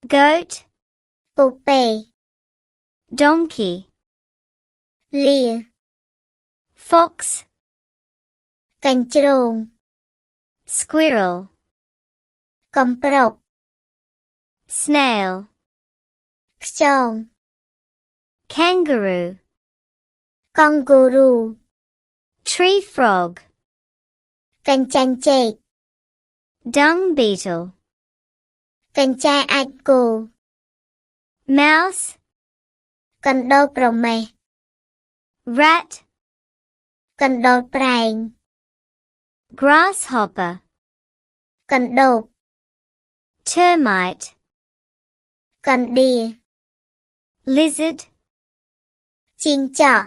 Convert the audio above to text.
goat, Pù pề, donkey, lìa, fox, cành trồn, squirrel, cầm prọc, snail,ខ្យង, kangaroo, kangaroo, tree frog, cành chanh chệch, dung beetle, cành traiអាចគោ, mouse, កណ្តុរប្រមេះ, rat, កណ្តុរប្រែង, grasshopper, កណ្ដូប, termite, កណ្ដៀរ, lizard, ជីងចក់